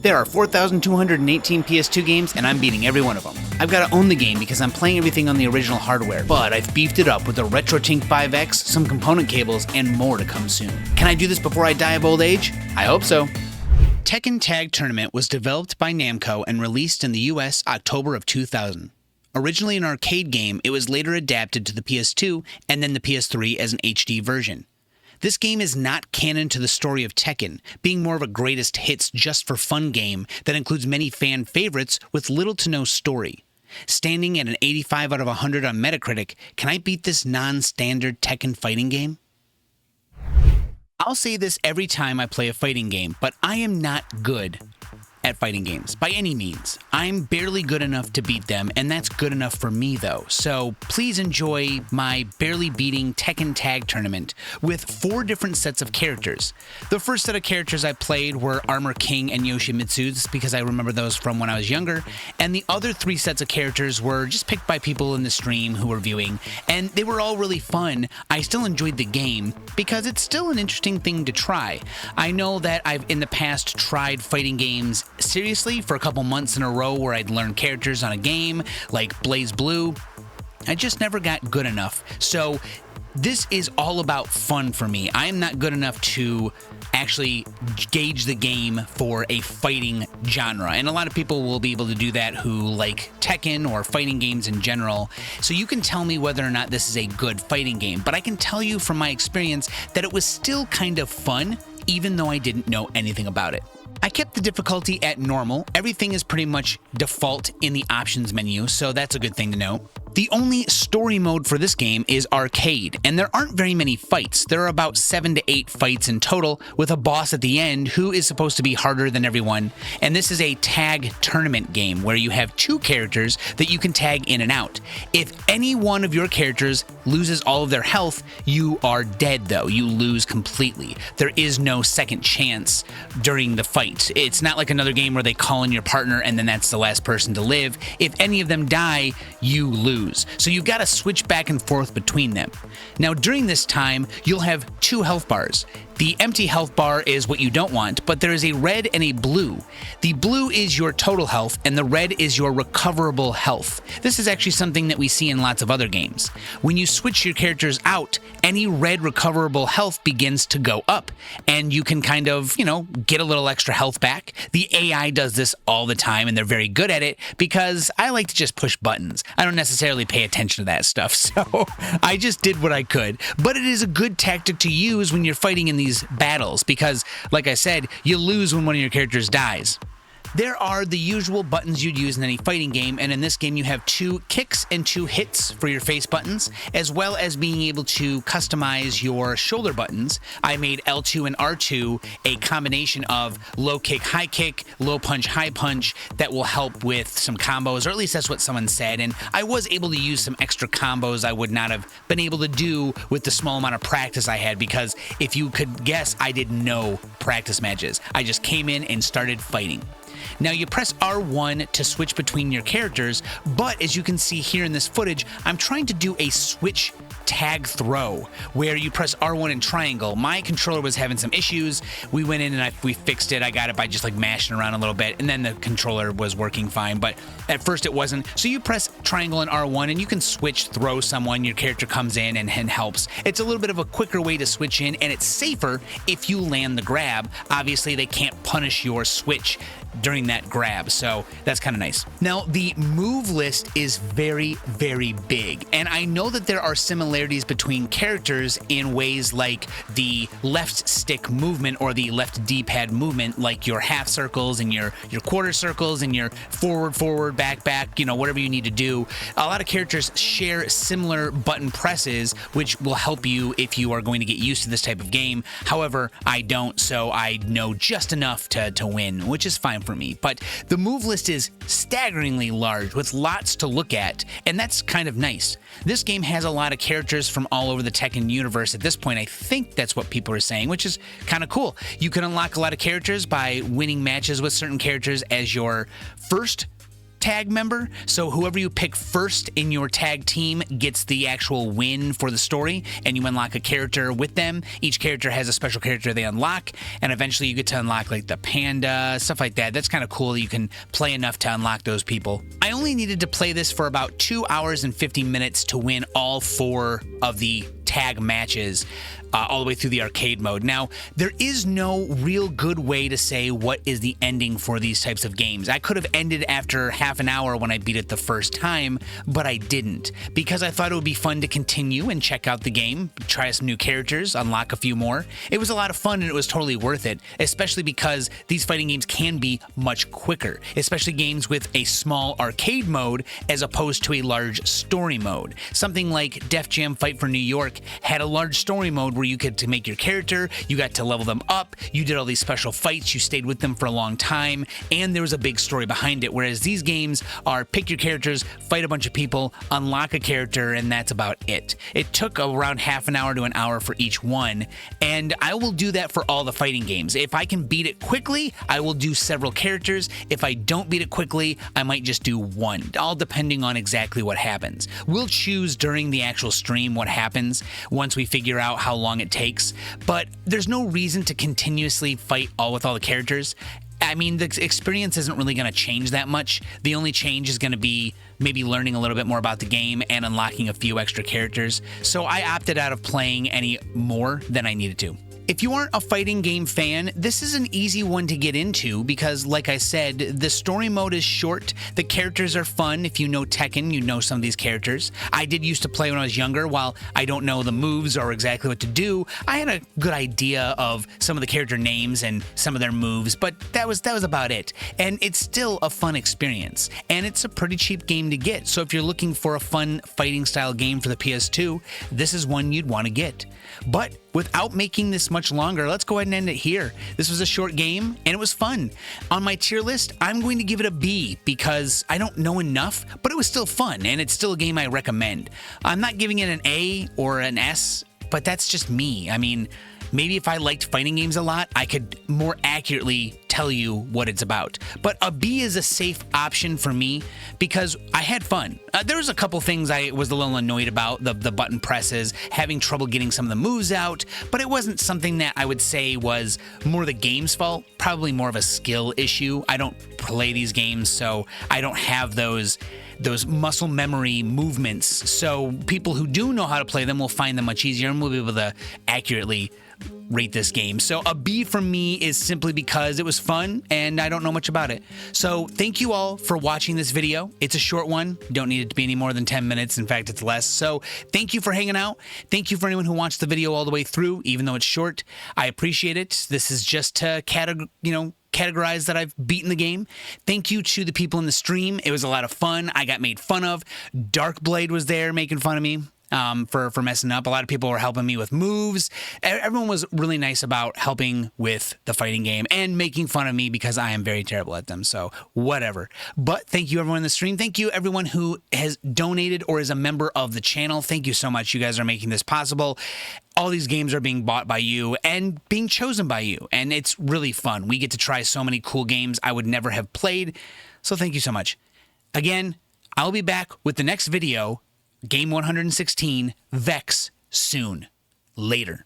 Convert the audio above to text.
There are 4,218 PS2 games, and I'm beating every one of them. I've got to own the game because I'm playing everything on the original hardware, but I've beefed it up with a RetroTink 5X, some component cables, and more to come soon. Can I do this before I die of old age? I hope so. Tekken Tag Tournament was developed by Namco and released in the US October of 2000. Originally an arcade game, it was later adapted to the PS2 and then the PS3 as an HD version. This game is not canon to the story of Tekken, being more of a greatest hits just for fun game that includes many fan favorites with little to no story. Standing at an 85 out of 100 on Metacritic, can I beat this non-standard Tekken fighting game? I'll say this every time I play a fighting game, but I am not good at fighting games, by any means. I'm barely good enough to beat them, and that's good enough for me though. So please enjoy my barely beating Tekken Tag Tournament with 4 different sets of characters. The first set of characters I played were Armor King and Yoshimitsu's because I remember those from when I was younger, and the other 3 sets of characters were just picked by people in the stream who were viewing, and they were all really fun. I still enjoyed the game because it's still an interesting thing to try. I know that I've in the past tried fighting games seriously for a couple months in a row where I'd learn characters on a game like Blaze Blue. I just never got good enough. So this is all about fun for me. I am not good enough to actually gauge the game for a fighting genre. And a lot of people will be able to do that who like Tekken or fighting games in general. So you can tell me whether or not this is a good fighting game. But I can tell you from my experience that it was still kind of fun, even though I didn't know anything about it. I kept the difficulty at normal. Everything is pretty much default in the options menu, so that's a good thing to note. The only story mode for this game is arcade, and there aren't very many fights. There are about 7 to 8 fights in total, with a boss at the end who is supposed to be harder than everyone. And this is a tag tournament game where you have 2 characters that you can tag in and out. If any one of your characters loses all of their health, you are dead though. You lose completely. There is no second chance during the fight. It's not like another game where they call in your partner and then that's the last person to live. If any of them die, you lose. So you've got to switch back and forth between them. Now during this time, you'll have 2 health bars. The empty health bar is what you don't want, but there is a red and a blue. The blue is your total health, and the red is your recoverable health. This is actually something that we see in lots of other games. When you switch your characters out, any red recoverable health begins to go up, and you can kind of, get a little extra health back. The AI does this all the time, and they're very good at it because I like to just push buttons. I don't necessarily pay attention to that stuff, so I just did what I could. But it is a good tactic to use when you're fighting in these battles because, like I said, you lose when one of your characters dies. There are the usual buttons you'd use in any fighting game, and in this game you have 2 kicks and 2 hits for your face buttons, as well as being able to customize your shoulder buttons. I made L2 and R2 a combination of low kick, high kick, low punch, high punch that will help with some combos, or at least that's what someone said, and I was able to use some extra combos I would not have been able to do with the small amount of practice I had, because if you could guess, I did no practice matches. I just came in and started fighting. Now you press R1 to switch between your characters, but as you can see here in this footage, I'm trying to do a switch tag throw where you press R1 and triangle. My controller was having some issues. We went in and we fixed it. I got it by just mashing around a little bit, and then the controller was working fine, but at first it wasn't. So you press triangle and R1 and you can switch throw someone. Your character comes in and helps. It's a little bit of a quicker way to switch in, and it's safer if you land the grab. Obviously they can't punish your switch during that grab, so that's kind of nice. Now the move list is very, very big, and I know that there are similarities between characters in ways like the left stick movement or the left D-pad movement, like your half circles and your quarter circles and your forward, back, whatever you need to do. A lot of characters share similar button presses, which will help you if you are going to get used to this type of game. However, I don't, so I know just enough to win, which is fine for me. But the move list is staggeringly large with lots to look at, and that's kind of nice. This game has a lot of characters from all over the Tekken universe at this point. I think that's what people are saying, which is kind of cool. You can unlock a lot of characters by winning matches with certain characters as your first tag member, so whoever you pick first in your tag team gets the actual win for the story, and you unlock a character with them. Each character has a special character they unlock, and eventually you get to unlock like the panda, stuff like that. That's kind of cool. You can play enough to unlock those people. I only needed to play this for about 2 hours and 50 minutes to win all 4 of the tag matches all the way through the arcade mode. Now, there is no real good way to say what is the ending for these types of games. I could have ended after half an hour when I beat it the first time, but I didn't, because I thought it would be fun to continue and check out the game, try some new characters, unlock a few more. It was a lot of fun and it was totally worth it, especially because these fighting games can be much quicker, especially games with a small arcade mode as opposed to a large story mode. Something like Def Jam Fight for New York had a large story mode where you could to make your character, you got to level them up, you did all these special fights, you stayed with them for a long time, and there was a big story behind it, whereas these games are pick your characters, fight a bunch of people, unlock a character, and that's about it. It took around half an hour to an hour for each one, and I will do that for all the fighting games. If I can beat it quickly, I will do several characters. If I don't beat it quickly, I might just do one, all depending on exactly what happens. We'll choose during the actual stream what happens once we figure out how long it takes, but there's no reason to continuously fight with all the characters. I mean, the experience isn't really going to change that much. The only change is going to be maybe learning a little bit more about the game and unlocking a few extra characters. So I opted out of playing any more than I needed to. If you aren't a fighting game fan, this is an easy one to get into because, like I said, the story mode is short, the characters are fun. If you know Tekken, you know some of these characters. I did used to play when I was younger. While I don't know the moves or exactly what to do, I had a good idea of some of the character names and some of their moves, but that was about it. And it's still a fun experience, and it's a pretty cheap game to get. So if you're looking for a fun fighting style game for the PS2, this is one you'd want to get. But without making this much longer, let's go ahead and end it here. This was a short game, and it was fun. On my tier list, I'm going to give it a B because I don't know enough, but it was still fun, and it's still a game I recommend. I'm not giving it an A or an S, but that's just me. I mean, maybe if I liked fighting games a lot, I could more accurately tell you what it's about. But a B is a safe option for me because I had fun. There was a couple things I was a little annoyed about, the button presses, having trouble getting some of the moves out, but it wasn't something that I would say was more the game's fault, probably more of a skill issue. I don't play these games, so I don't have those muscle memory movements. So people who do know how to play them will find them much easier and will be able to accurately rate this game. So a B for me is simply because it was fun and I don't know much about it. So thank you all for watching this video. It's a short one. You don't need it to be any more than 10 minutes. In fact, it's less. So thank you for hanging out. Thank you for anyone who watched the video all the way through, even though it's short. I appreciate it. This is just to categorize that I've beaten the game. Thank you to the people in the stream. It was a lot of fun. I got made fun of. Darkblade was there making fun of me for messing up. A lot of people were helping me with moves. Everyone was really nice about helping with the fighting game and making fun of me because I am very terrible at them. So whatever. But thank you everyone in the stream. Thank you everyone who has donated or is a member of the channel. Thank you so much. You guys are making this possible. All these games are being bought by you and being chosen by you, and it's really fun. We get to try so many cool games I would never have played, so thank you so much. Again, I'll be back with the next video, Game 116, Vex, soon. Later.